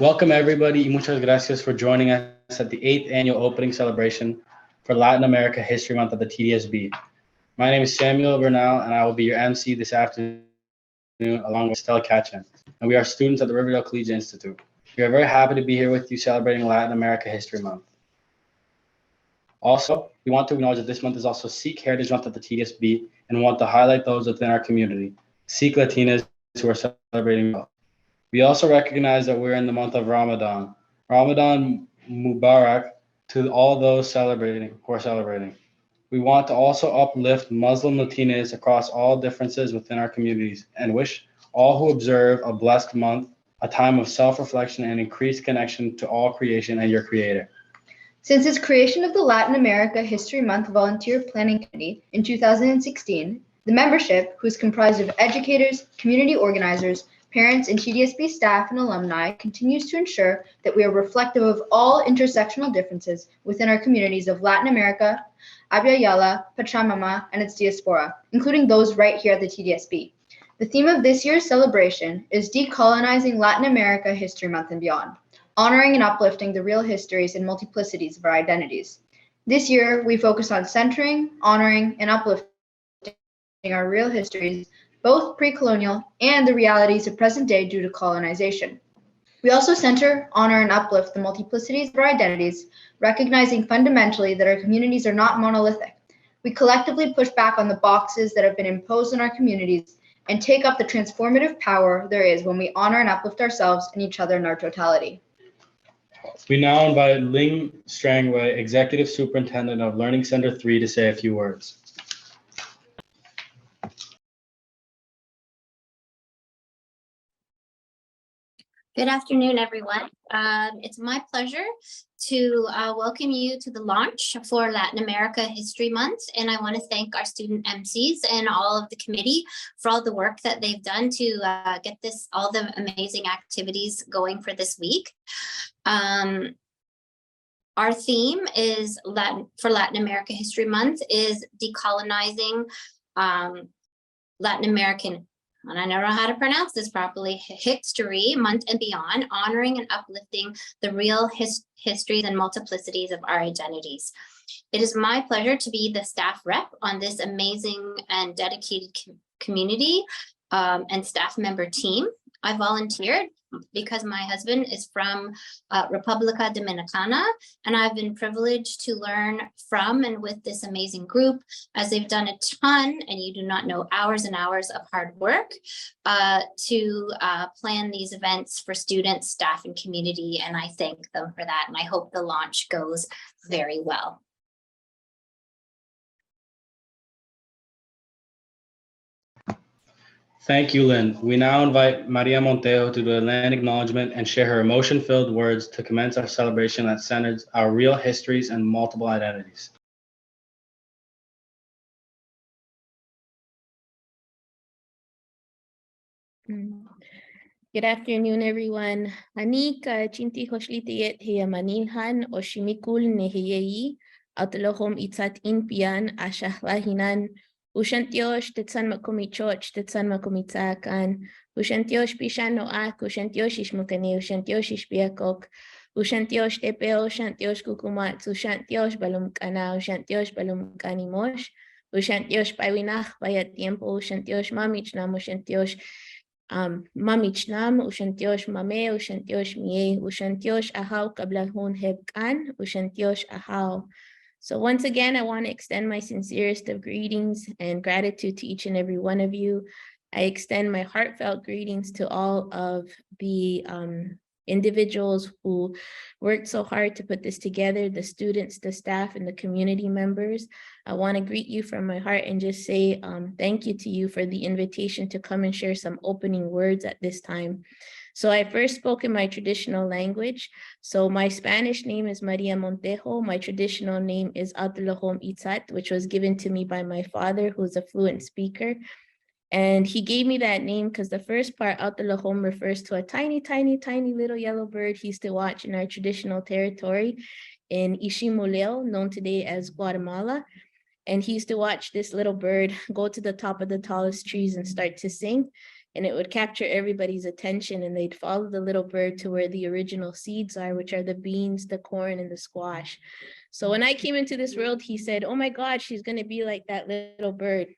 Welcome everybody y muchas gracias for joining us at the 8th annual opening celebration for Latin America History Month at the TDSB. My name is Samuel Bernal and I will be your MC this afternoon along with Estelle Katchen, and we are students at the Riverdale Collegiate Institute. We are very happy to be here with you celebrating Latin America History Month. Also, we want to acknowledge that this month is also Sikh Heritage Month at the TDSB and want to highlight those within our community, Sikh Latinas who are celebrating well. We also recognize that we're in the month of Ramadan. Ramadan Mubarak to all those who are celebrating. We want to also uplift Muslim Latinas across all differences within our communities and wish all who observe a blessed month, a time of self-reflection and increased connection to all creation and your creator. Since its creation of the Latin America History Month Volunteer Planning Committee in 2016, the membership, who is comprised of educators, community organizers, parents, and TDSB staff and alumni, continues to ensure that we are reflective of all intersectional differences within our communities of Latin America, Abya Yala, Pachamama, and its diaspora, including those right here at the TDSB. The theme of this year's celebration is Decolonizing Latin America History Month and Beyond, honoring and uplifting the real histories and multiplicities of our identities. This year, we focus on centering, honoring, and uplifting our real histories, both pre-colonial and the realities of present day due to colonization. We also center, honor, and uplift the multiplicities of our identities, recognizing fundamentally that our communities are not monolithic. We collectively push back on the boxes that have been imposed on our communities and take up the transformative power there is when we honor and uplift ourselves and each other in our totality. We now invite Ling Strangway, Executive Superintendent of Learning Center 3, to say a few words. Good afternoon, everyone. It's my pleasure to welcome you to the launch for Latin America History Month, and I want to thank our student MCs and all of the committee for all the work that they've done to get all the amazing activities going for this week. Our theme is for Latin America History Month is decolonizing Latin American, and I don't know how to pronounce this properly, History Month and Beyond, honoring and uplifting the real histories and multiplicities of our identities. It is my pleasure to be the staff rep on this amazing and dedicated community and staff member team. I volunteered because my husband is from República Dominicana, and I've been privileged to learn from and with this amazing group, as they've done a ton, and you do not know, hours and hours of hard work to plan these events for students, staff, and community, and I thank them for that, and I hope the launch goes very well. Thank you, Lynn. We now invite Maria Montejo to do a land acknowledgement and share her emotion-filled words to commence our celebration that centers our real histories and multiple identities. Good afternoon, everyone. Anik chinti hoshlitiet hiya manilhan oshimikul nehiyei atlohom itzat inpian ashahlahinan Ushantiosh tetsan makomichoch tetsan makomitzakan Ushantiosh pishan noak Ushantiosh ishmukani Ushantiosh ishpiakok Ushantiosh tepeo Ushantiosh kukumat Ushantiosh balumkana Ushantiosh balumkanimosh Ushantiosh paiwinach bayat tiempo Ushantiosh mamichnam Ushantiosh mamichnam Ushantiosh mame Ushantiosh mie Ushantiosh ahau kablahun hebkan Ushantiosh ahau. So once again, I want to extend my sincerest of greetings and gratitude to each and every one of you. I extend my heartfelt greetings to all of the individuals who worked so hard to put this together, the students, the staff, and the community members. I want to greet you from my heart and just say thank you to you for the invitation to come and share some opening words at this time. So I first spoke in my traditional language. So my Spanish name is Maria Montejo. My traditional name is Abdulahom Itzat, which was given to me by my father, who's a fluent speaker. And he gave me that name because the first part, Abdulahom, refers to a tiny, tiny, tiny little yellow bird he used to watch in our traditional territory in Ishimuleo, known today as Guatemala. And he used to watch this little bird go to the top of the tallest trees and start to sing. and it would capture everybody's attention, and they'd follow the little bird to where the original seeds are, which are the beans, the corn, and the squash. So when I came into this world, he said, oh my God, she's going to be like that little bird.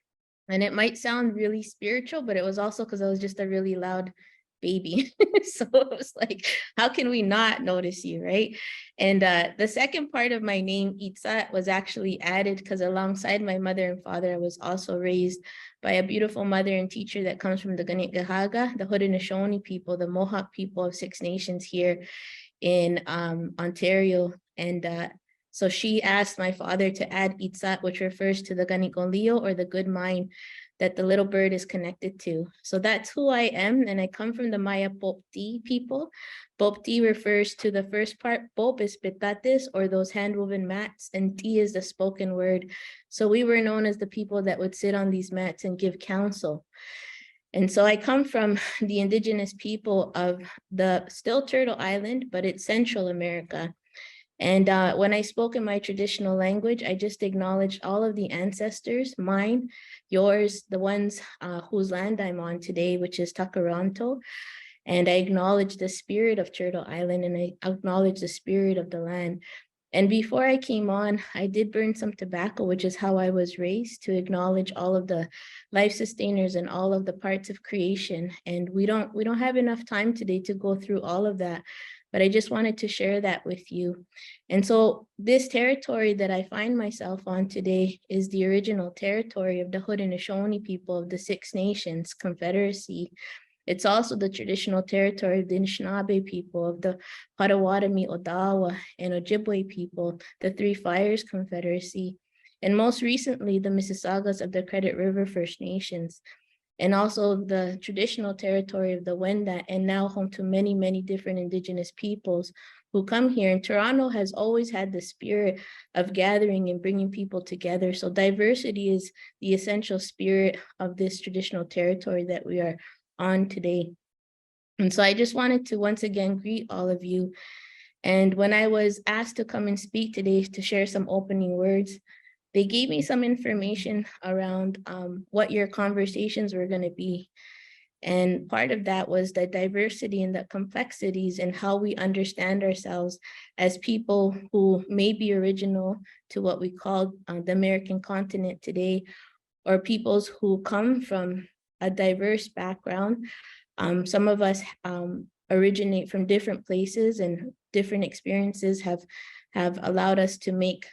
And it might sound really spiritual, but it was also because I was just a really loud baby. So it was like, how can we not notice you, right? And the second part of my name, Itzat, was actually added because alongside my mother and father, I was also raised by a beautiful mother and teacher that comes from the Ganit-Gahaga, the Haudenosaunee people, the Mohawk people of Six Nations here in Ontario. And so she asked my father to add Itzat, which refers to the Ganigonlio, or the good mind that the little bird is connected to. So that's who I am, and I come from the Maya Popti people. Popti refers to the first part. Pop is pitates, or those hand-woven mats, and Ti is the spoken word. So we were known as the people that would sit on these mats and give counsel. And so I come from the indigenous people of the still Turtle Island, but it's Central America. And when I spoke in my traditional language, I just acknowledged all of the ancestors, mine, yours, the ones whose land I'm on today, which is Takaranto. And I acknowledge the spirit of Turtle Island, and I acknowledge the spirit of the land. And before I came on, I did burn some tobacco, which is how I was raised, to acknowledge all of the life sustainers and all of the parts of creation. And we don't have enough time today to go through all of that, but I just wanted to share that with you. And so this territory that I find myself on today is the original territory of the Haudenosaunee people of the Six Nations Confederacy. It's also the traditional territory of the Anishinaabe people, of the Potawatomi, Odawa, and Ojibwe people, the Three Fires Confederacy, and most recently, the Mississaugas of the Credit River First Nations, and also the traditional territory of the Wendat, and now home to many, many different Indigenous peoples who come here. And Toronto has always had the spirit of gathering and bringing people together. So diversity is the essential spirit of this traditional territory that we are on today. And so I just wanted to once again greet all of you. And when I was asked to come and speak today to share some opening words, they gave me some information around what your conversations were going to be. And part of that was the diversity and the complexities and how we understand ourselves as people who may be original to what we call the American continent today, or peoples who come from a diverse background. Some of us originate from different places, and different experiences have allowed us to make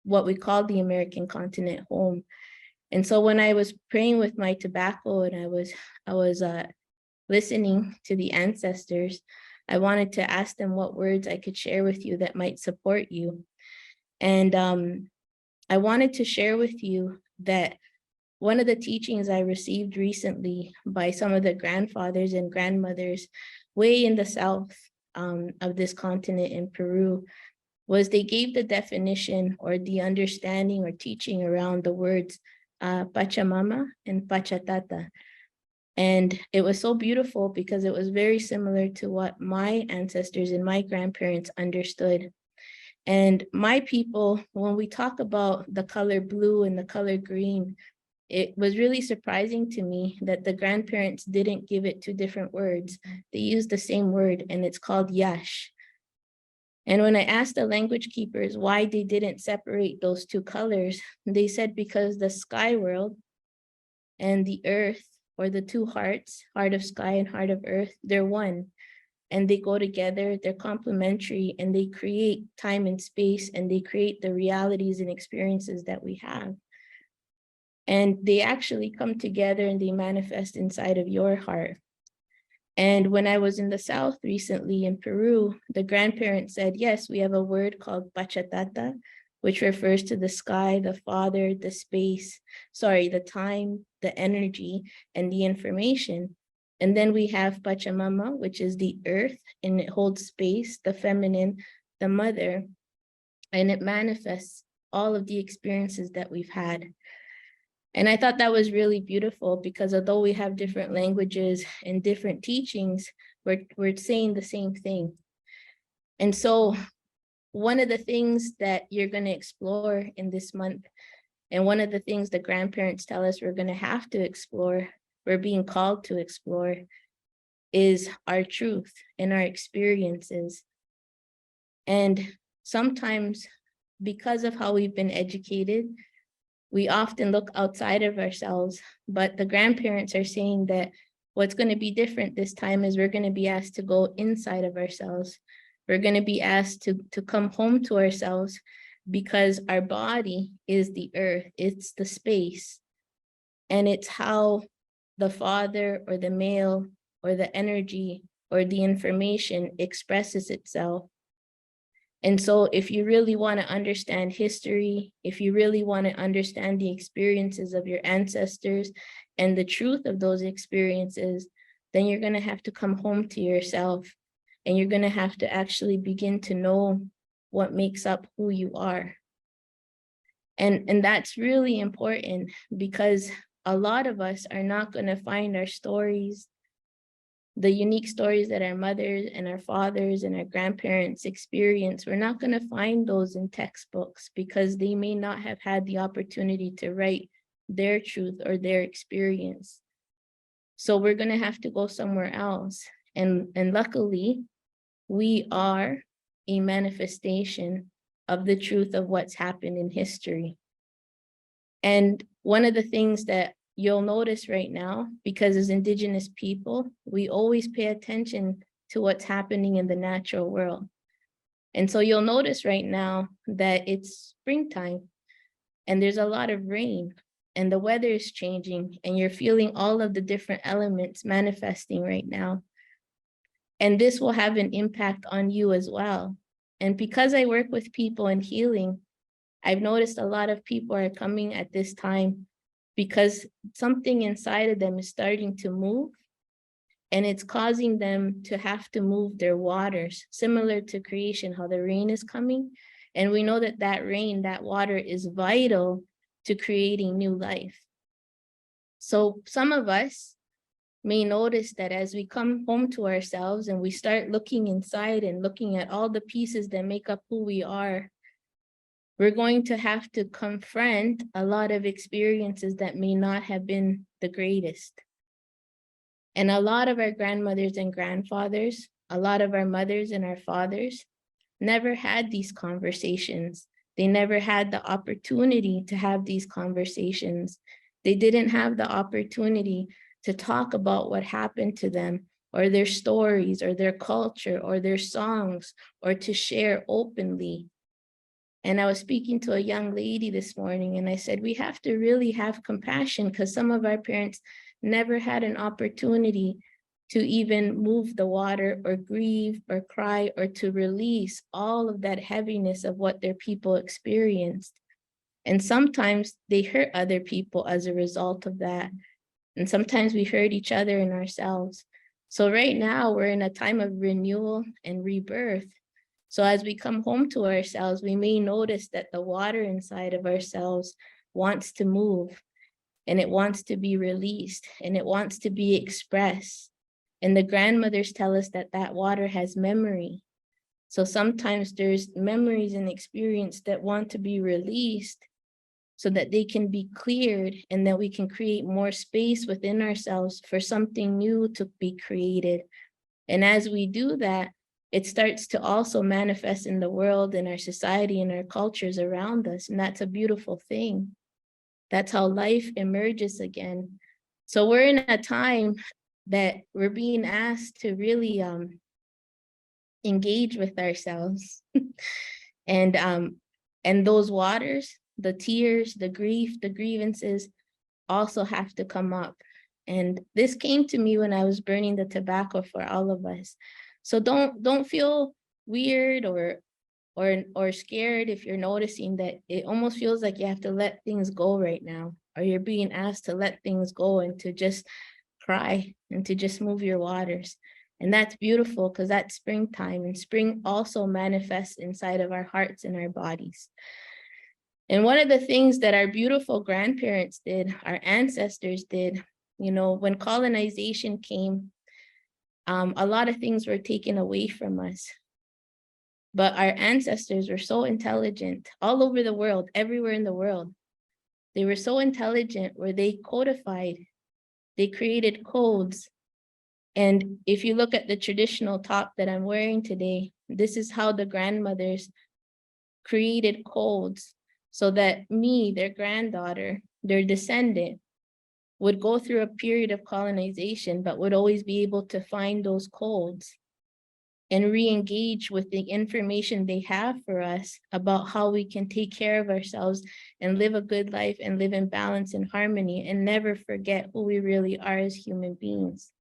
what we call the American continent home. And so when I was praying with my tobacco and I was listening to the ancestors, I wanted to ask them what words I could share with you that might support you. And I wanted to share with you that one of the teachings I received recently by some of the grandfathers and grandmothers way in the south of this continent in Peru was they gave the definition or the understanding or teaching around the words Pachamama and Pachatata. And it was so beautiful because it was very similar to what my ancestors and my grandparents understood. And my people, when we talk about the color blue and the color green, it was really surprising to me that the grandparents didn't give it two different words. They used the same word, and it's called yash. And when I asked the language keepers why they didn't separate those two colors, they said because the sky world and the earth, or the two hearts, heart of sky and heart of earth, they're one. And they go together, they're complementary, and they create time and space, and they create the realities and experiences that we have. And they actually come together and they manifest inside of your heart. And when I was in the South recently in Peru, the grandparents said, yes, we have a word called Pachatata, which refers to the sky, the father, the space, the time, the energy, and the information. And then we have Pachamama, which is the earth, and it holds space, the feminine, the mother, and it manifests all of the experiences that we've had. And I thought that was really beautiful because although we have different languages and different teachings, we're saying the same thing. And so one of the things that you're going to explore in this month, and one of the things the grandparents tell us we're going to have to explore we're being called to explore is our truth and our experiences. And sometimes, because of how we've been educated, we often look outside of ourselves, but the grandparents are saying that what's going to be different this time is we're going to be asked to go inside of ourselves. We're going to be asked to come home to ourselves, because our body is the earth, it's the space, and it's how the father or the male or the energy or the information expresses itself. And so if you really want to understand history, if you really want to understand the experiences of your ancestors and the truth of those experiences, then you're going to have to come home to yourself, and you're going to have to actually begin to know what makes up who you are. And that's really important, because a lot of us are not going to find our stories, the unique stories that our mothers and our fathers and our grandparents experience. We're not going to find those in textbooks, because they may not have had the opportunity to write their truth or their experience. So we're going to have to go somewhere else. And luckily, we are a manifestation of the truth of what's happened in history. And one of the things that you'll notice right now, because as Indigenous people, we always pay attention to what's happening in the natural world. And so you'll notice right now that it's springtime and there's a lot of rain and the weather is changing, and you're feeling all of the different elements manifesting right now. And this will have an impact on you as well. And because I work with people in healing, I've noticed a lot of people are coming at this time because something inside of them is starting to move, and it's causing them to have to move their waters, similar to creation, how the rain is coming. And we know that that rain, that water is vital to creating new life. So some of us may notice that as we come home to ourselves and we start looking inside and looking at all the pieces that make up who we are, we're going to have to confront a lot of experiences that may not have been the greatest. And a lot of our grandmothers and grandfathers, a lot of our mothers and our fathers never had these conversations. They never had the opportunity to have these conversations. They didn't have the opportunity to talk about what happened to them, or their stories, or their culture, or their songs, or to share openly. And I was speaking to a young lady this morning, and I said, we have to really have compassion, because some of our parents never had an opportunity to even move the water or grieve or cry or to release all of that heaviness of what their people experienced. And sometimes they hurt other people as a result of that. And sometimes we hurt each other and ourselves. So right now we're in a time of renewal and rebirth. So as we come home to ourselves, we may notice that the water inside of ourselves wants to move, and it wants to be released, and it wants to be expressed. And the grandmothers tell us that that water has memory. So sometimes there's memories and experience that want to be released so that they can be cleared, and that we can create more space within ourselves for something new to be created. And as we do that, it starts to also manifest in the world, in our society, and our cultures around us. And that's a beautiful thing. That's how life emerges again. So we're in a time that we're being asked to really engage with ourselves. And those waters, the tears, the grief, the grievances also have to come up. And this came to me when I was burning the tobacco for all of us. So don't feel weird or scared if you're noticing that it almost feels like you have to let things go right now, or you're being asked to let things go and to just cry and to just move your waters. And that's beautiful, because that's springtime, and spring also manifests inside of our hearts and our bodies. And one of the things that our beautiful grandparents did, our ancestors did, when colonization came, a lot of things were taken away from us. But our ancestors were so intelligent all over the world, everywhere in the world. They were so intelligent where they codified, they created codes. And if you look at the traditional top that I'm wearing today, this is how the grandmothers created codes so that me, their granddaughter, their descendant, would go through a period of colonization, but would always be able to find those codes and re-engage with the information they have for us about how we can take care of ourselves and live a good life and live in balance and harmony and never forget who we really are as human beings.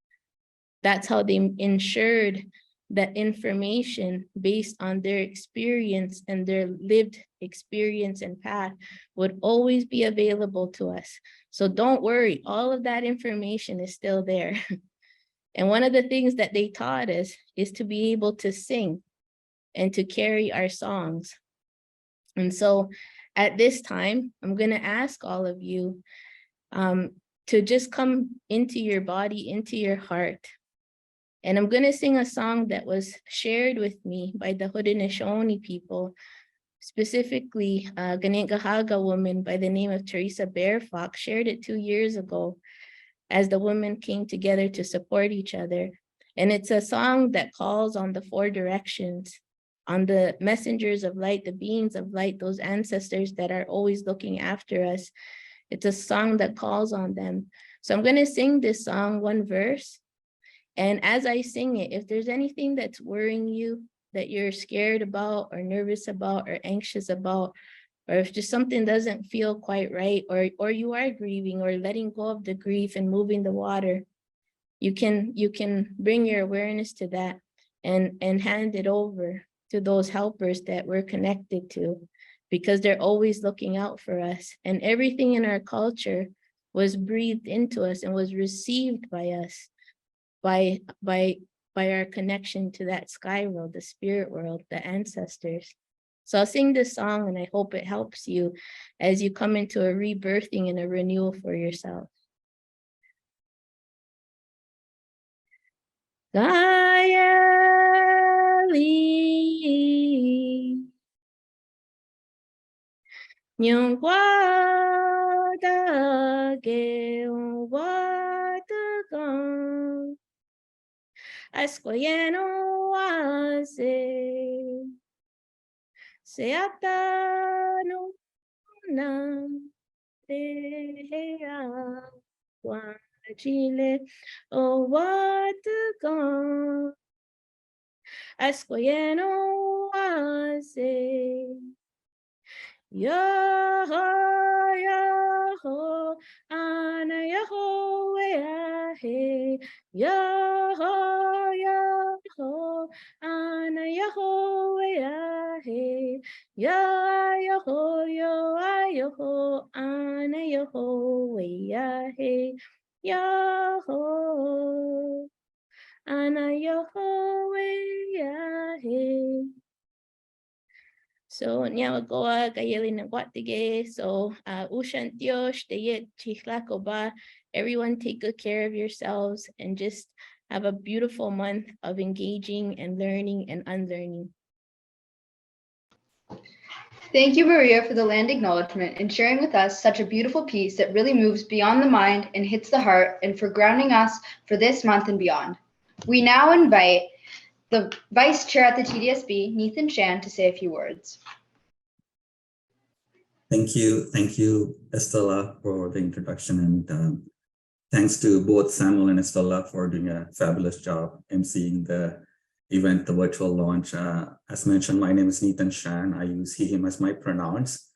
That's how they ensured that information based on their experience and their lived experience and path would always be available to us. So don't worry, all of that information is still there. And one of the things that they taught us is to be able to sing and to carry our songs. And so at this time, I'm going to ask all of you to just come into your body, into your heart. And I'm going to sing a song that was shared with me by the Haudenosaunee people, specifically a Ganingahaga woman by the name of Teresa Bearfox shared it 2 years ago as the women came together to support each other. And it's a song that calls on the 4 directions, on the messengers of light, the beings of light, those ancestors that are always looking after us. It's a song that calls on them. So I'm going to sing this song, one verse. And as I sing it, if there's anything that's worrying you, that you're scared about or nervous about or anxious about, or if just something doesn't feel quite right, or you are grieving or letting go of the grief and moving the water, you can bring your awareness to that and hand it over to those helpers that we're connected to, because they're always looking out for us. And everything in our culture was breathed into us and was received by us by our connection to that sky world, the spirit world, the ancestors. So I'll sing this song and I hope it helps you as you come into a rebirthing and a renewal for yourself. Gayali Nyong wada ge wada gong Ascoyeno wase Seata no nam Dea Chile o watagon Ascoyeno wase Yo ana Yahweh Yo ana Yahweh Yo ana Yahweh Yo ana Yahweh. So Nyawagoa Gayeli Nagwatige. So Ushan Dios Deyet Chichlakoba. Everyone take good care of yourselves and just have a beautiful month of engaging and learning and unlearning. Thank you, Maria, for the land acknowledgement and sharing with us such a beautiful piece that really moves beyond the mind and hits the heart, and for grounding us for this month and beyond. We now invite the Vice Chair at the TDSB, Nathan Shan, to say a few words. Thank you, Estella, for the introduction, and thanks to both Samuel and Estella for doing a fabulous job emceeing the event, the virtual launch. As mentioned, my name is Nathan Shan. I use he, him as my pronouns.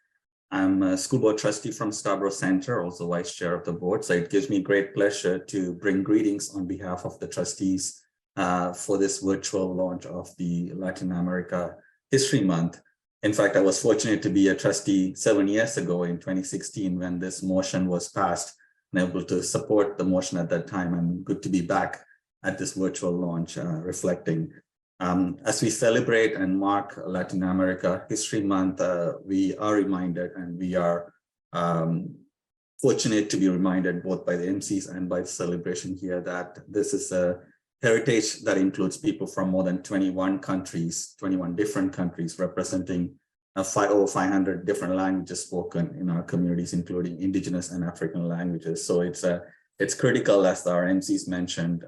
I'm a school board trustee from Scarborough Center, also vice chair of the board. So it gives me great pleasure to bring greetings on behalf of the trustees for this virtual launch of the Latin America History Month. In fact, I was fortunate to be a trustee 7 years ago in 2016 when this motion was passed and able to support the motion at that time. And good to be back at this virtual launch, reflecting. As we celebrate and mark Latin America History Month, we are reminded, and we are fortunate to be reminded both by the MCs and by the celebration here, that this is a heritage that includes people from more than 21 countries, 21 different countries, representing over 500 different languages spoken in our communities, including indigenous and African languages. So it's a it's critical, as our MCs mentioned,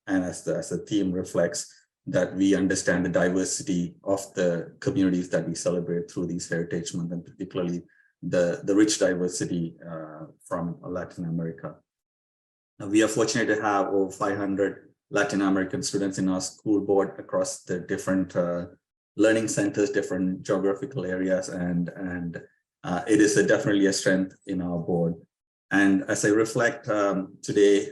and as the theme reflects, that we understand the diversity of the communities that we celebrate through these Heritage Month, and particularly the rich diversity from Latin America. Now, we are fortunate to have over 500 Latin American students in our school board across the different learning centers, different geographical areas, and it is definitely a strength in our board. And as I reflect today,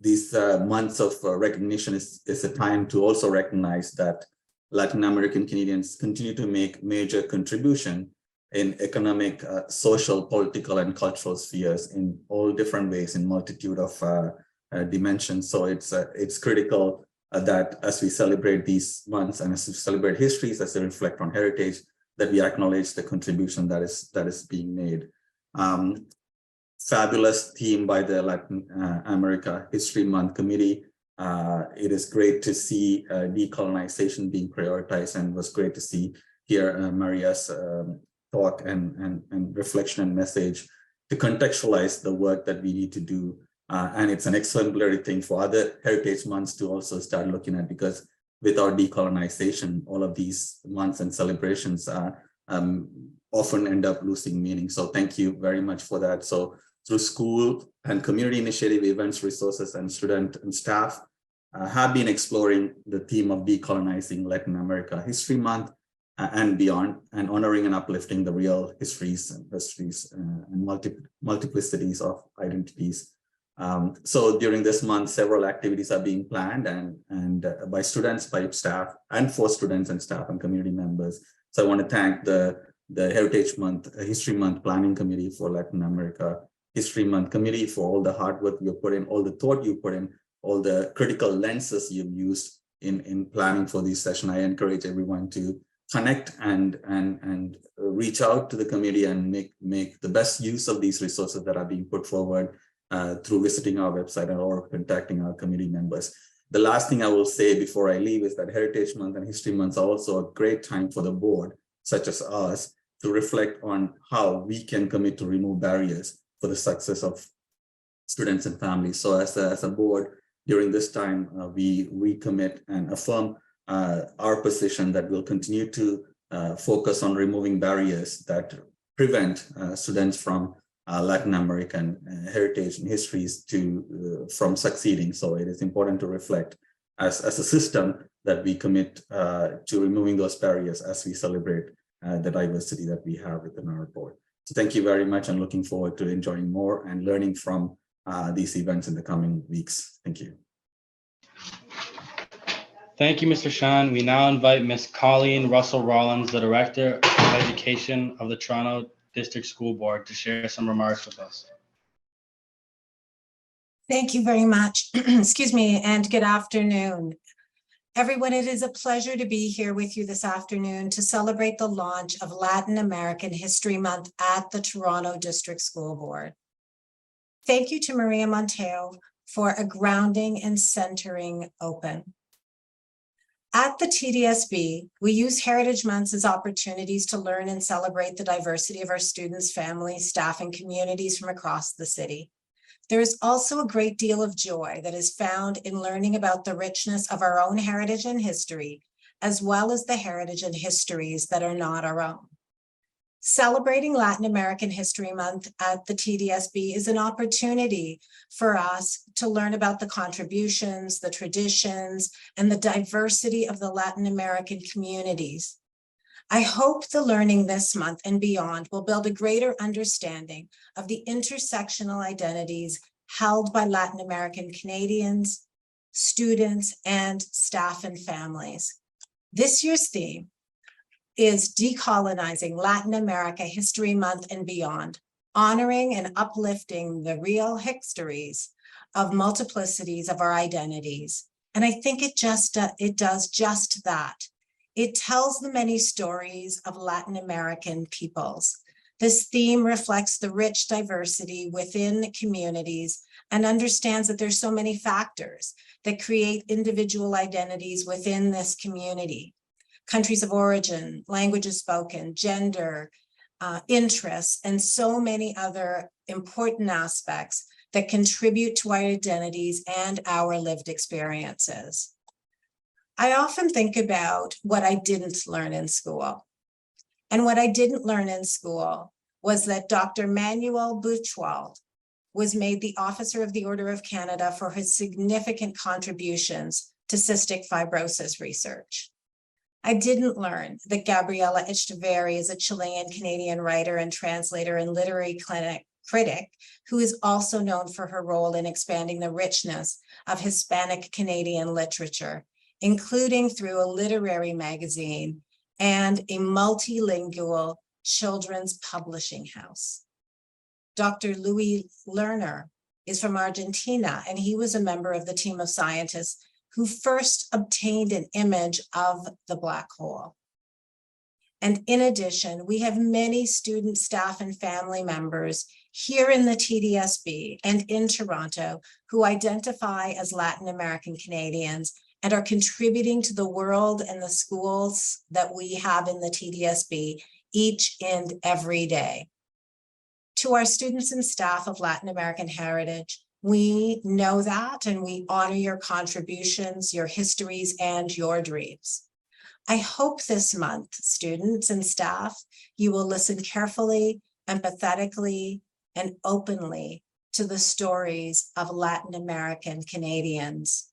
these months of recognition is a time to also recognize that Latin American Canadians continue to make major contribution in economic, social, political, and cultural spheres in all different ways, in multitude of dimensions. So it's critical that as we celebrate these months and as we celebrate histories, as they reflect on heritage, that we acknowledge the contribution that is being made. Fabulous theme by the Latin America History Month Committee. It is great to see decolonization being prioritized, and it was great to hear Maria's talk and reflection and message to contextualize the work that we need to do. And it's an exemplary thing for other heritage months to also start looking at, because without decolonization, all of these months and celebrations often end up losing meaning. So thank you very much for that. So through school and community initiative events, resources, and student and staff have been exploring the theme of decolonizing Latin America History Month and beyond, and honoring and uplifting the real histories and multiplicities of identities. So during this month, several activities are being planned and by students, by staff, and for students and staff and community members. So I want to thank the Heritage Month, History Month Planning Committee for Latin America History Month Committee for all the hard work you put in, all the thought you put in, all the critical lenses you've used in planning for this session. I encourage everyone to connect and reach out to the community and make the best use of these resources that are being put forward through visiting our website or contacting our community members. The last thing I will say before I leave is that Heritage Month and History Month are also a great time for the board, such as us, to reflect on how we can commit to remove barriers for the success of students and families. So as a board, during this time, we recommit and affirm our position that we'll continue to focus on removing barriers that prevent students from Latin American heritage and histories from succeeding. So it is important to reflect as a system that we commit to removing those barriers as we celebrate the diversity that we have within our board. So thank you very much, and looking forward to enjoying more and learning from these events in the coming weeks. Thank you. Thank you, Mr. Shan. We now invite Ms. Colleen Russell-Rollins, the Director of Education of the Toronto District School Board, to share some remarks with us. Thank you very much. Excuse me, and good afternoon. Everyone, it is a pleasure to be here with you this afternoon to celebrate the launch of Latin American History Month at the Toronto District School Board. Thank you to Maria Monteo for a grounding and centering open. At the TDSB, we use Heritage Months as opportunities to learn and celebrate the diversity of our students, families, staff, and communities from across the city. There is also a great deal of joy that is found in learning about the richness of our own heritage and history, as well as the heritage and histories that are not our own. Celebrating Latin American History Month at the TDSB is an opportunity for us to learn about the contributions, the traditions, and the diversity of the Latin American communities. I hope the learning this month and beyond will build a greater understanding of the intersectional identities held by Latin American Canadians, students, and staff and families. This year's theme is Decolonizing Latin America History Month and Beyond, honoring and uplifting the real histories of multiplicities of our identities. And I think it does just that. It tells the many stories of Latin American peoples. This theme reflects the rich diversity within communities and understands that there's so many factors that create individual identities within this community. Countries of origin, languages spoken, gender, interests, and so many other important aspects that contribute to our identities and our lived experiences. I often think about what I didn't learn in school. And what I didn't learn in school was that Dr. Manuel Buchwald was made the Officer of the Order of Canada for his significant contributions to cystic fibrosis research. I didn't learn that Gabriela Echeverri is a Chilean-Canadian writer and translator and literary critic who is also known for her role in expanding the richness of Hispanic Canadian literature, including through a literary magazine and a multilingual children's publishing house. Dr. Louis Lerner is from Argentina, and he was a member of the team of scientists who first obtained an image of the black hole. And in addition, we have many student, staff, and family members here in the TDSB and in Toronto who identify as Latin American Canadians and are contributing to the world and the schools that we have in the TDSB each and every day. To our students and staff of Latin American heritage, we know that and we honor your contributions, your histories, and your dreams. I hope this month, students and staff, you will listen carefully, empathetically, and openly to the stories of Latin American Canadians.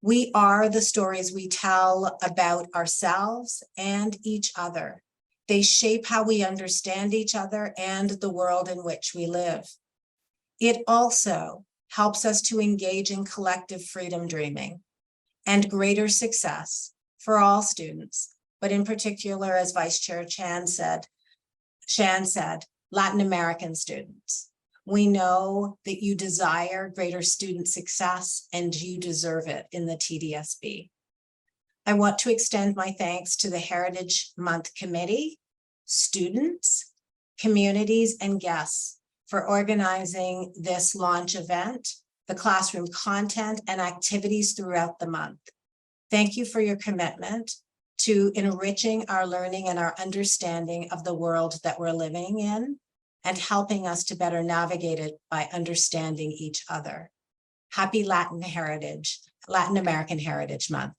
We are the stories we tell about ourselves and each other. They shape how we understand each other and the world in which we live. It also helps us to engage in collective freedom dreaming and greater success for all students, but in particular, as Vice Chair Shan said, Latin American students. We know that you desire greater student success and you deserve it in the TDSB. I want to extend my thanks to the Heritage Month Committee, students, communities, and guests for organizing this launch event, the classroom content and activities throughout the month. Thank you for your commitment to enriching our learning and our understanding of the world that we're living in and helping us to better navigate it by understanding each other. Happy Latin American Heritage Month.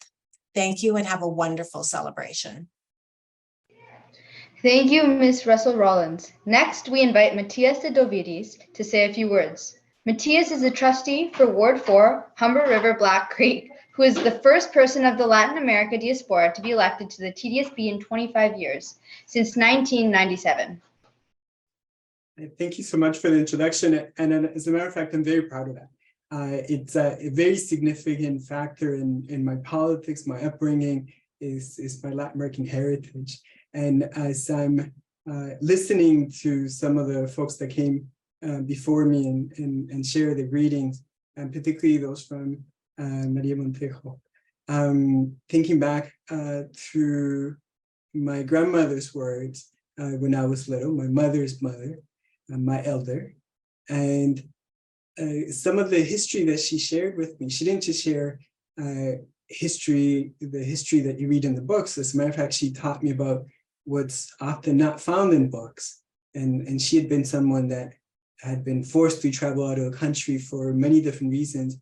Thank you and have a wonderful celebration. Thank you, Ms. Russell-Rollins. Next, we invite Matias de Dovidis to say a few words. Matias is a trustee for Ward 4, Humber River Black Creek, who is the first person of the Latin America diaspora to be elected to the TDSB in 25 years, since 1997. Thank you so much for the introduction. And as a matter of fact, I'm very proud of that. It's a very significant factor in my politics, my upbringing is my Latin American heritage. And as I'm listening to some of the folks that came before me and share the greetings, and particularly those from Maria Montejo, thinking back to my grandmother's words when I was little, my mother's mother, my elder, and some of the history that she shared with me. She didn't just share the history that you read in the books. As a matter of fact, she taught me about what's often not found in books. And she had been someone that had been forced to travel out of the country for many different reasons,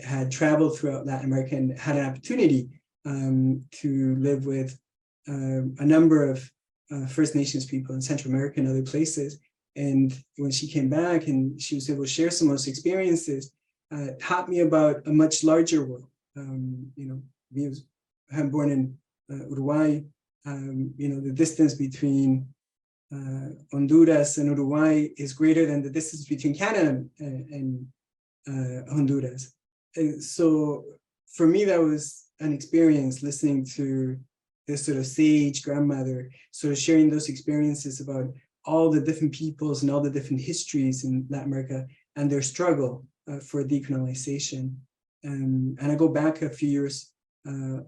had traveled throughout Latin America and had an opportunity to live with a number of First Nations people in Central America and other places. And when she came back and she was able to share some of those experiences, taught me about a much larger world. I'm born in Uruguay. The distance between Honduras and Uruguay is greater than the distance between Canada and Honduras. So for me, that was an experience listening to this sort of sage grandmother, sort of sharing those experiences about all the different peoples and all the different histories in Latin America and their struggle for decolonization. And I go back a few years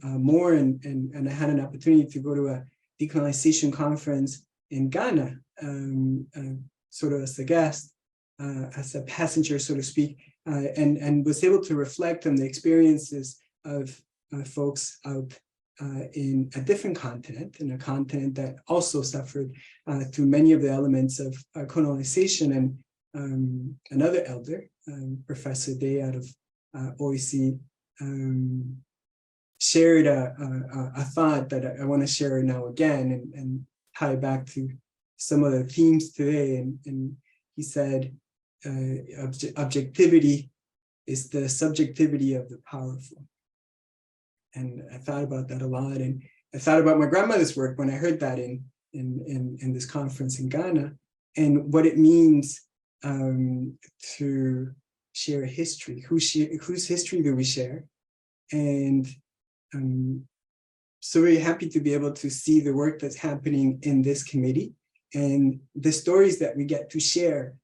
more, and I had an opportunity to go to a decolonization conference in Ghana, sort of as a guest, as a passenger, so to speak, and was able to reflect on the experiences of folks out in a different continent, in a continent that also suffered through many of the elements of colonization. And another elder, Professor Day out of OEC, shared a thought that I want to share now again and tie back to some of the themes today. And he said, objectivity is the subjectivity of the powerful. And I thought about that a lot. And I thought about my grandmother's work when I heard that in this conference in Ghana, and what it means to share history. Whose history do we share? And so very happy to be able to see the work that's happening in this committee and the stories that we get to share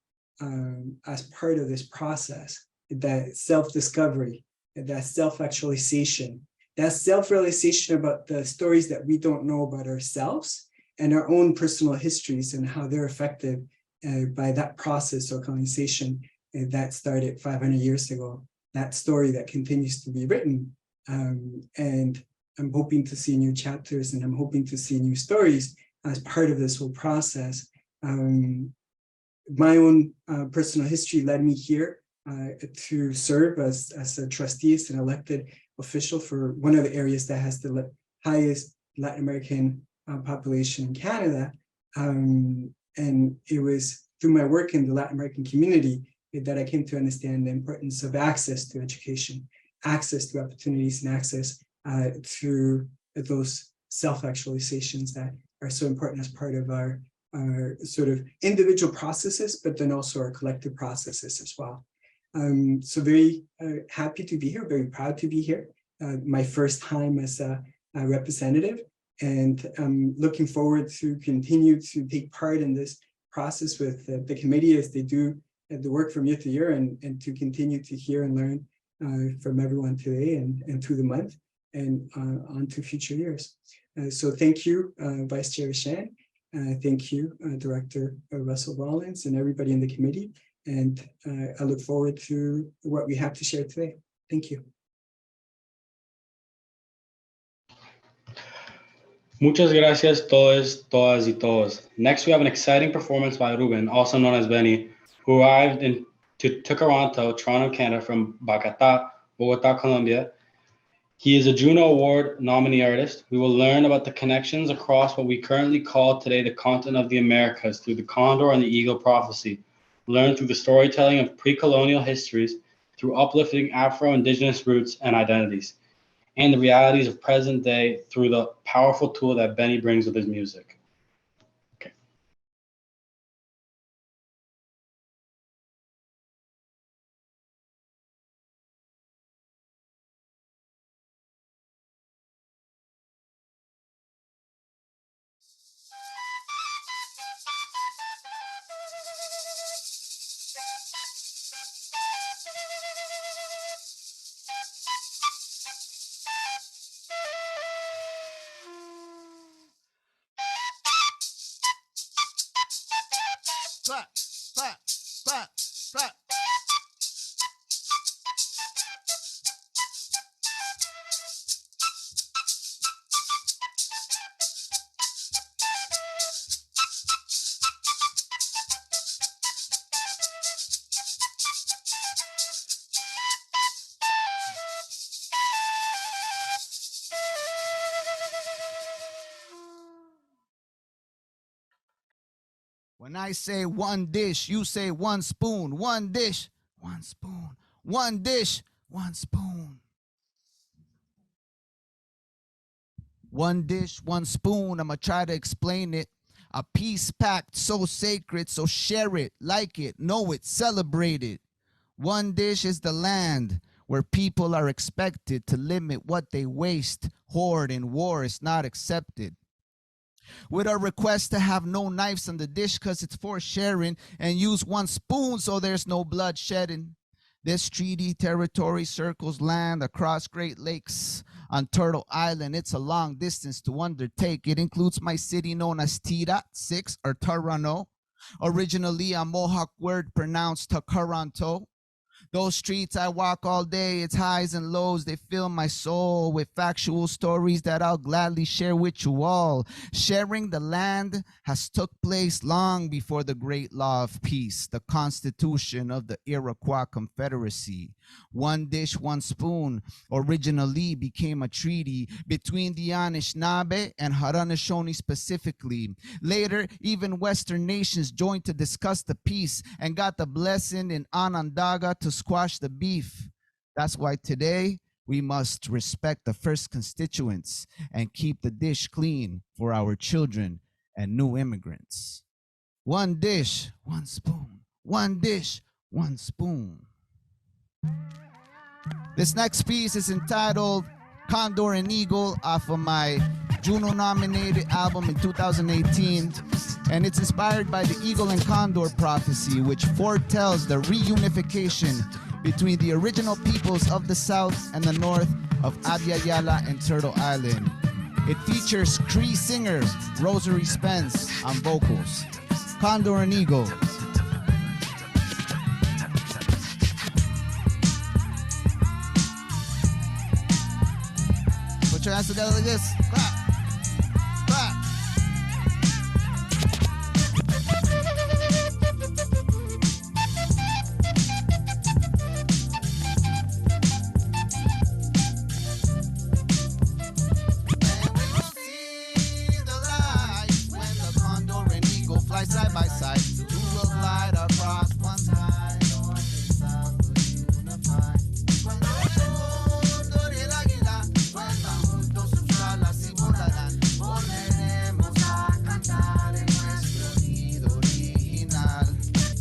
as part of this process, that self-discovery, that self-actualization, that self-realization about the stories that we don't know about ourselves and our own personal histories and how they're affected by that process of colonization that started 500 years ago, that story that continues to be written. And I'm hoping to see new chapters, and I'm hoping to see new stories as part of this whole process. My own personal history led me here to serve as a trustee, as an elected official for one of the areas that has the highest Latin American population in Canada. And it was through my work in the Latin American community that I came to understand the importance of access to education, access to opportunities, and access to those self-actualizations that are so important as part of our sort of individual processes, but then also our collective processes as well. So very happy to be here, very proud to be here. My first time as a representative, and I'm looking forward to continue to take part in this process with the committee as they do the work from year to year, and to continue to hear and learn from everyone today and through the month and on to future years. So thank you, Vice Chair Shan. Thank you, Director Russell Rollins, and everybody in the committee. And I look forward to what we have to share today. Thank you. Muchas gracias, todos, todas, y todos. Next, we have an exciting performance by Ruben, also known as Benny, who arrived to Toronto, Canada from Bogota, Colombia. He is a Juno Award nominee artist. We will learn about the connections across what we currently call today the continent of the Americas through the Condor and the Eagle prophecy. Learn through the storytelling of pre-colonial histories, through uplifting Afro-Indigenous roots and identities, and the realities of present day through the powerful tool that Benny brings with his music. Okay. Clap, clap, clap, clap. When I say one dish, you say one spoon. One dish, one spoon. One dish, one spoon. One dish, one spoon. I'ma try to explain it. A piece packed so sacred, so share it, like it, know it, celebrate it. One dish is the land where people are expected to limit what they waste. Hoard in war is not accepted. With a request to have no knives on the dish because it's for sharing, and use one spoon so there's no blood shedding. This treaty territory circles land across Great Lakes. On Turtle Island, it's a long distance to undertake. It includes my city known as Tira-6 or Toronto, originally a Mohawk word pronounced Toronto. Those streets I walk all day, its highs and lows, they fill my soul with factual stories that I'll gladly share with you all. Sharing the land has took place long before the great law of peace, the Constitution of the Iroquois Confederacy. One dish, one spoon originally became a treaty between the Anishinaabe and Haudenosaunee specifically. Later, even Western nations joined to discuss the peace and got the blessing in Onondaga to squash the beef. That's why today we must respect the first constituents and keep the dish clean for our children and new immigrants. One dish, one spoon. One dish, one spoon. This next piece is entitled Condor and Eagle off of my Juno-nominated album in 2018, and it's inspired by the Eagle and Condor prophecy, which foretells the reunification between the original peoples of the South and the North of Abya Yala and Turtle Island. It features Cree singer Rosary Spence on vocals. Condor and Eagle. Put your hands together like this. Clap. Clap. Fly side by side, two will glide across one side, north and south will unify. Cuando el cóndor y el águila vuelvan juntos sus alas y volarán, volveremos a cantar en nuestro nido original.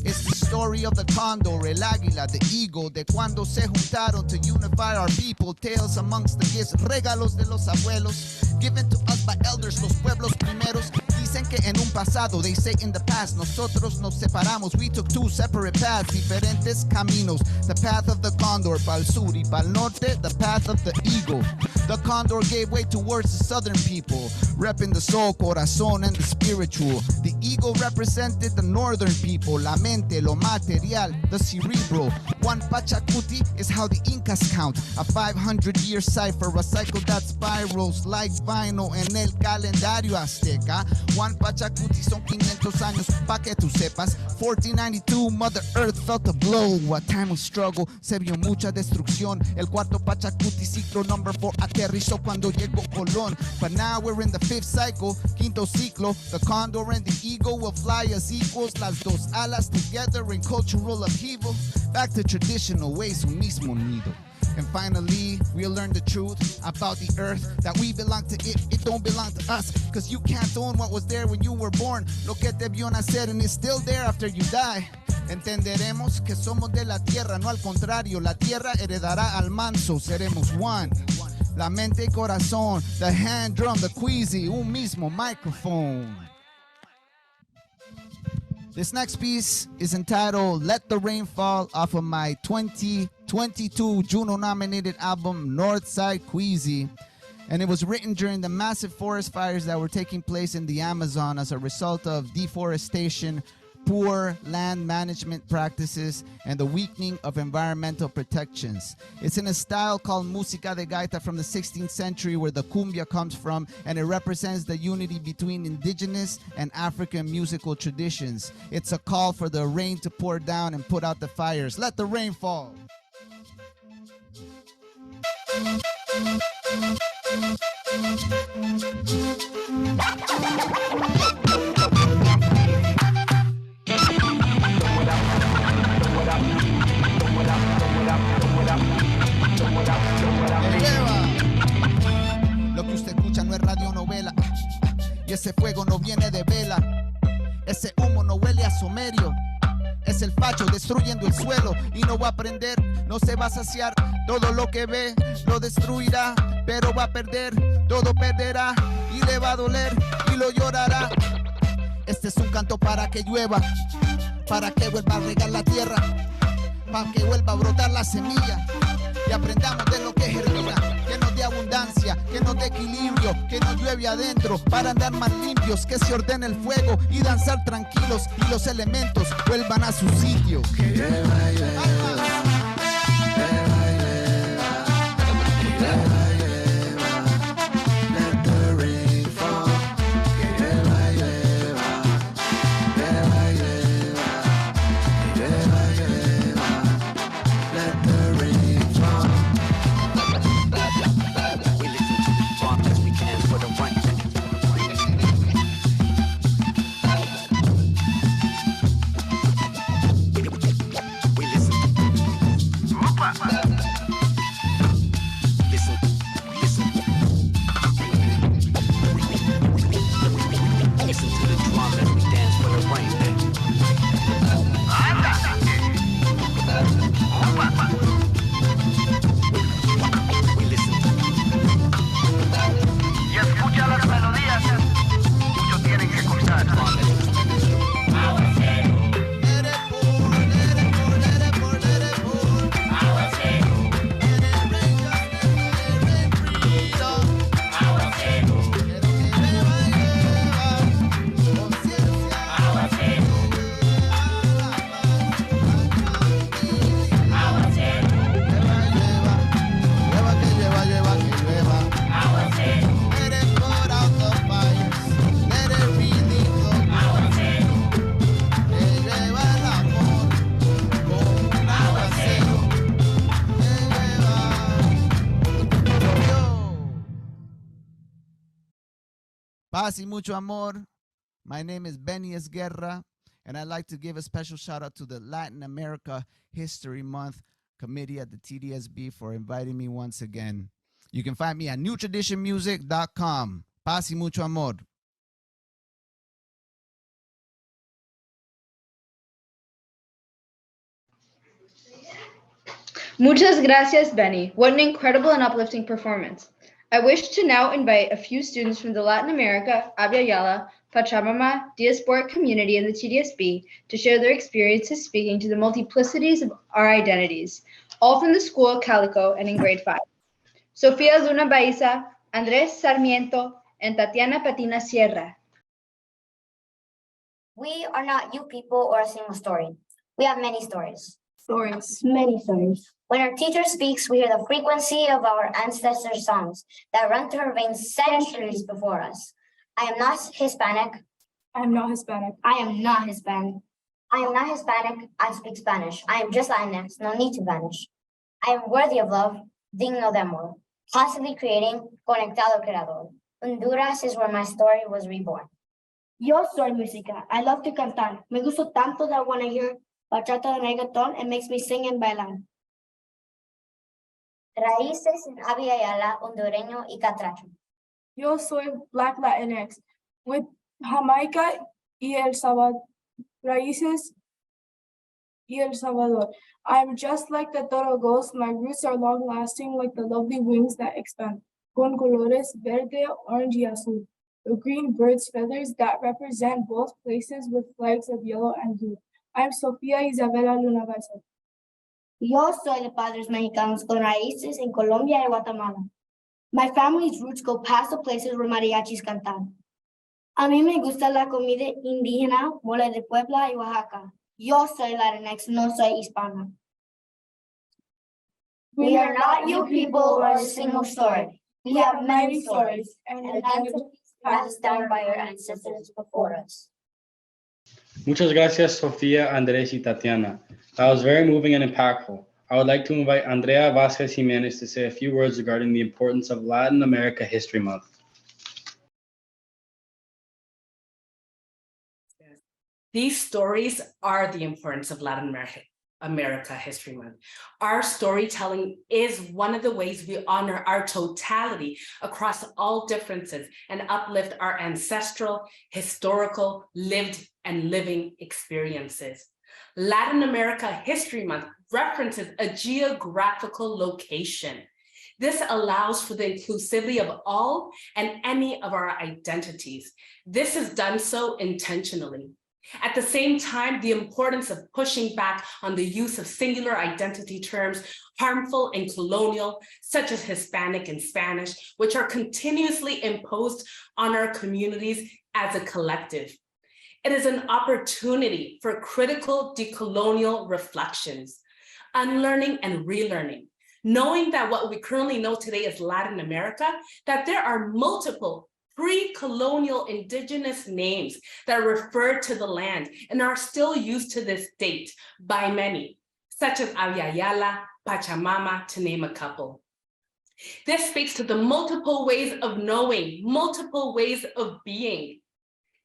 It's the story of the condor, el águila, the eagle, de cuando se juntaron to unify our people. Tales amongst the gifts, regalos de los abuelos, given to us by elders, los pueblos primeros. Dicen que en un pasado, they say in the past, nosotros nos separamos. We took two separate paths, diferentes caminos. The path of the condor, pa'l sur y pa'l norte, the path of the eagle. The condor gave way towards the southern people, repping the soul, corazón, and the spiritual. The eagle represented the northern people, la mente, lo material, the cerebral. One Pachacuti is how the Incas count, a 500-year cipher, a cycle that spirals like vinyl en el calendario azteca. One Pachacuti son 500 años, pa' que tú sepas. 1492, Mother Earth felt a blow. A time of struggle, se vio mucha destrucción. El cuarto Pachacuti, ciclo number 4, aterrizó cuando llegó Colón. But now we're in the 5th cycle, quinto ciclo. The condor and the eagle will fly as equals. Las dos alas together in cultural upheaval. Back to traditional ways, un mismo nido. And finally, we'll learn the truth about the earth, that we belong to it, it don't belong to us. Cause you can't own what was there when you were born. Lo que te vio nacer and is still there after you die. Entenderemos que somos de la tierra, no al contrario. La tierra heredará al manso, seremos one. La mente y corazón, the hand drum, the queasy, un mismo microphone. This next piece is entitled Let the Rain Fall off of my 2022 Juno-nominated album Northside Queasy. And it was written during the massive forest fires that were taking place in the Amazon as a result of deforestation, poor land management practices, and the weakening of environmental protections. It's in a style called música de gaita from the 16th century, where the cumbia comes from, and it represents the unity between indigenous and African musical traditions. It's a call for the rain to pour down and put out the fires. Let the rain fall. Lo que usted escucha no es radionovela, y ese fuego no viene de vela, ese humo no huele a somerio. Es el facho destruyendo el suelo y no va a aprender, no se va a saciar. Todo lo que ve lo destruirá, pero va a perder, todo perderá y le va a doler y lo llorará. Este es un canto para que llueva, para que vuelva a regar la tierra, para que vuelva a brotar la semilla y aprendamos de lo que germina, que nos dé abundancia, que nos dé equilibrio, que nos llueve adentro para andar más limpios, que se ordene el fuego y danzar tranquilos y los elementos vuelvan a su sitio. Que llueva, llueva. Paz y mucho amor. My name is Benny Esguerra, and I'd like to give a special shout out to the Latin America History Month Committee at the TDSB for inviting me once again. You can find me at newtraditionmusic.com. Paz y mucho amor. Muchas gracias, Benny. What an incredible and uplifting performance. I wish to now invite a few students from the Latin America, Abya Yala, Pachamama, diasporic community in the TDSB to share their experiences speaking to the multiplicities of our identities, all from the school of Calico and in grade 5. Sofia Luna Baiza, Andres Sarmiento, and Tatiana Patina Sierra. We are not you people or a single story. We have many stories. Many stories. When our teacher speaks, we hear the frequency of our ancestors' songs that run through our veins centuries before us. I am not Hispanic. I am not Hispanic. I am not Hispanic. I am not Hispanic. I speak Spanish. I am just Latinx. No need to vanish. I am worthy of love, digno de amor, constantly creating, conectado creador. Honduras is where my story was reborn. Yo soy música. I love to cantar. Me gusta tanto that when I hear bachata and reggaeton, it makes me sing and bailar. Raíces en Abya Yala, hondureño y catracho. Yo soy Black Latinx with Jamaica y El Salvador. Raíces y El Salvador. I am just like the toro ghost. My roots are long lasting like the lovely wings that expand. Con colores verde, orange y azul. The green bird's feathers that represent both places with flags of yellow and blue. I am Sofia Isabela Luna Baiza. Yo soy de padres mexicanos con raíces en Colombia y Guatemala. My family's roots go past the places where mariachis cantan. A mí me gusta la comida indígena, mole de Puebla y Oaxaca. Yo soy Latinx, no soy hispana. We are not you people or a single story. We have many stories and identities passed down by our ancestors before us. Muchas gracias, Sofia, Andres, y Tatiana. That was very moving and impactful. I would like to invite Andrea Vasquez Jimenez to say a few words regarding the importance of Latin America History Month. These stories are the importance of Latin America History Month. Our storytelling is one of the ways we honor our totality across all differences and uplift our ancestral, historical, lived, and living experiences. Latin America History Month references a geographical location. This allows for the inclusivity of all and any of our identities. This is done so intentionally. At the same time, the importance of pushing back on the use of singular identity terms, harmful and colonial, such as Hispanic and Spanish, which are continuously imposed on our communities as a collective. It is an opportunity for critical decolonial reflections, unlearning and relearning, knowing that what we currently know today is Latin America, that there are multiple pre-colonial indigenous names that refer to the land and are still used to this date by many, such as Abya Yala, Pachamama, to name a couple. This speaks to the multiple ways of knowing, multiple ways of being.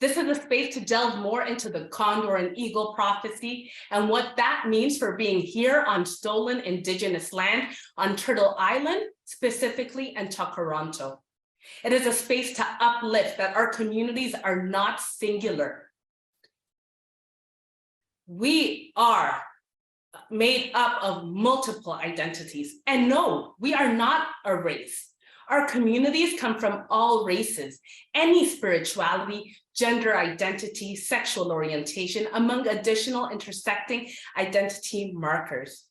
This is a space to delve more into the condor and eagle prophecy and what that means for being here on stolen indigenous land on Turtle Island, specifically, and Toronto. It is a space to uplift that our communities are not singular. We are made up of multiple identities. And no, we are not a race. Our communities come from all races, any spirituality, gender identity, sexual orientation, among additional intersecting identity markers.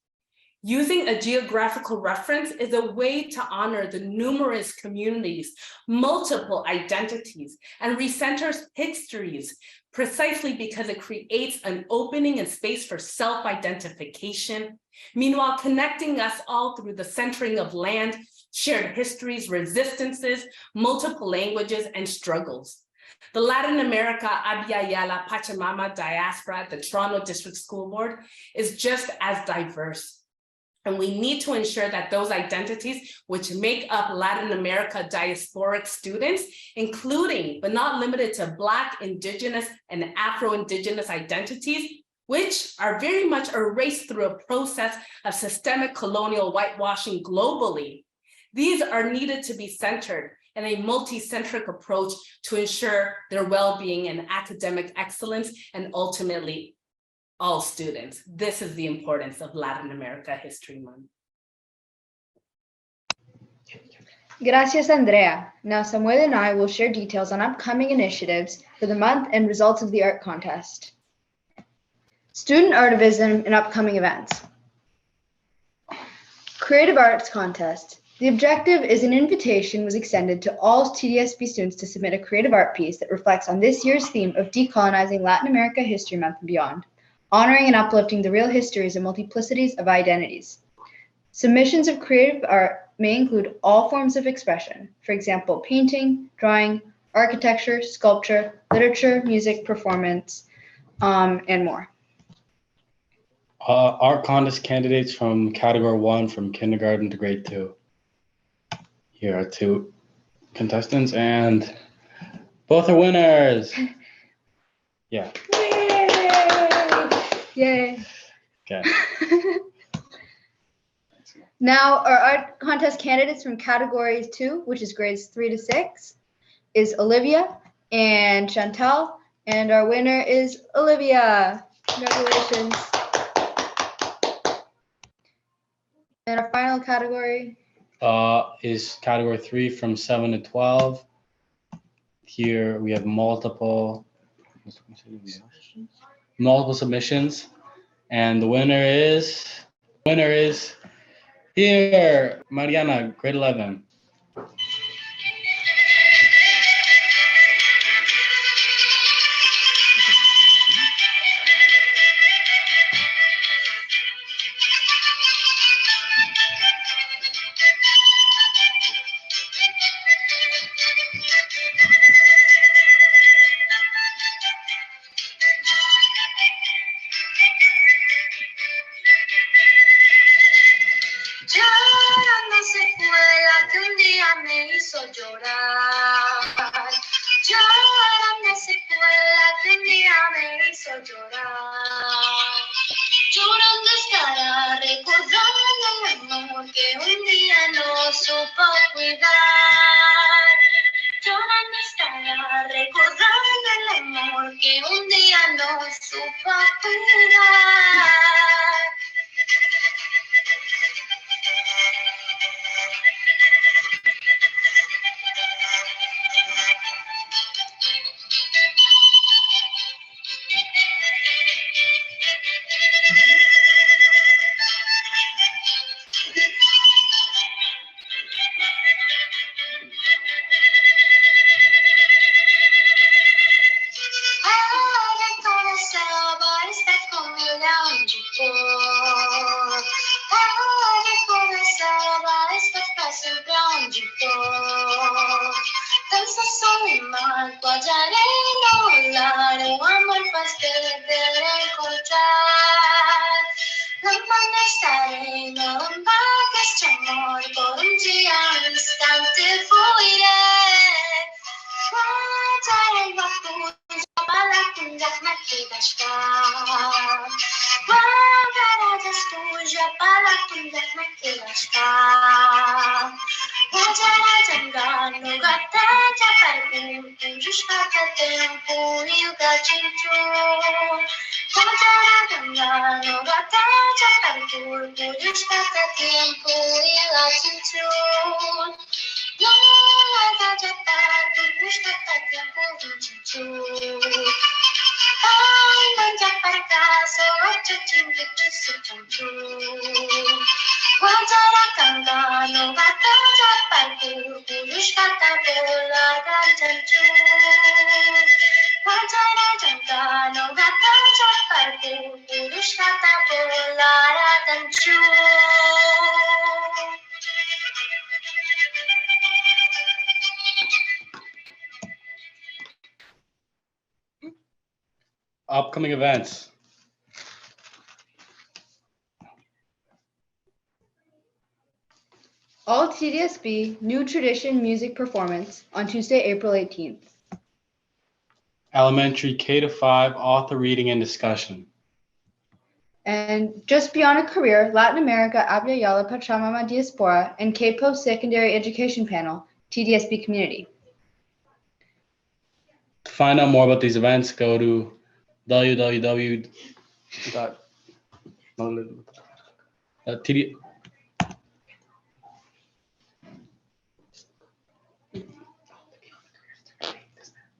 Using a geographical reference is a way to honor the numerous communities, multiple identities, and recenters histories, precisely because it creates an opening and space for self-identification, meanwhile connecting us all through the centering of land, shared histories, resistances, multiple languages, and struggles. The Latin America Abya Yala Pachamama diaspora at the Toronto District School Board is just as diverse. And we need to ensure that those identities which make up Latin America diasporic students, including but not limited to Black, Indigenous, and Afro-Indigenous identities, which are very much erased through a process of systemic colonial whitewashing globally. These are needed to be centered in a multi-centric approach to ensure their well-being and academic excellence, and ultimately all students. This is the importance of Latin America History Month. Gracias, Andrea. Now Samuel and I will share details on upcoming initiatives for the month and results of the art contest. Student artivism and upcoming events. Creative Arts Contest. The objective is an invitation was extended to all TDSB students to submit a creative art piece that reflects on this year's theme of decolonizing Latin America History Month and beyond, honoring and uplifting the real histories and multiplicities of identities. Submissions of creative art may include all forms of expression, for example, painting, drawing, architecture, sculpture, literature, music, performance, and more. Art contest candidates from category 1 from kindergarten to grade 2. Here are 2 contestants and both are winners. Yeah. Yay. Okay. Now, our art contest candidates from category 2, which is grades 3 to 6, is Olivia and Chantal, and our winner is Olivia. Congratulations. And our final category Is category 3 from 7 to 12. Here we have multiple submissions, and the winner is here, Mariana, grade 11. Llorando secuela que un día me hizo llorar. Llorando secuela que un día me hizo llorar. Llorando estará recordando el amor que un día no supo cuidar. Llorando estará recordando el amor que un día no supo cuidar. Olha toda selva está comida onde for. Olha toda selva está pra sempre onde for. Dança som e mar, pode areia rolar, o amor faz perder encontrar. Lamando estarei, não embarque este amor, por um dia, um instante fluirei. Guardarei uma Palatunjak makibashkan. Wagarajas puja palatunjak makibashkan. Wajarajanggano gataja parpun punjus kata tempu yuga cincu. Wajarajanggano gataja parpun punjus kata tempu yuga cincu. Wajarajanggano punjus kata tempu cincu. Ay, nandiyan para kaso, cacing kecil secancu. Wajar kanggano kata japarku, tulus kata bola dan cancu. Wajar kanggano kata japarku, tulus kata bola dan cancu. Upcoming events. All TDSB New Tradition Music Performance on Tuesday, April 18th. Elementary K to 5 author reading and discussion. And just beyond a career, Latin America Abya Yala Pachamama Diaspora and K-Post Secondary Education Panel, TDSB Community. To find out more about these events, go to www.td.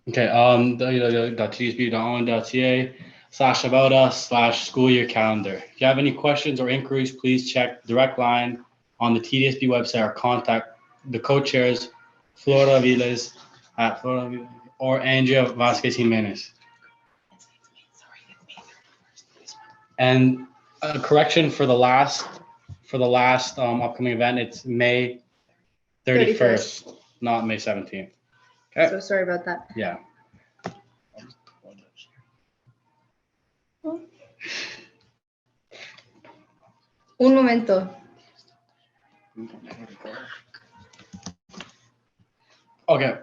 Okay, www.tdsb.on.ca/about us/school year calendar. If you have any questions or inquiries, please check direct line on the TDSB website or contact the co-chairs, Flora Viles or Andrea Vasquez Jimenez. And a correction for the last upcoming event, it's May 31st, not May 17th. Okay. So sorry about that. Yeah. Un momento. Okay.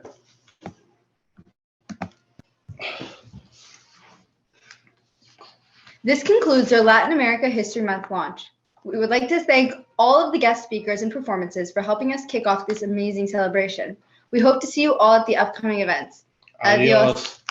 This concludes our Latin America History Month launch. We would like to thank all of the guest speakers and performances for helping us kick off this amazing celebration. We hope to see you all at the upcoming events. Adios.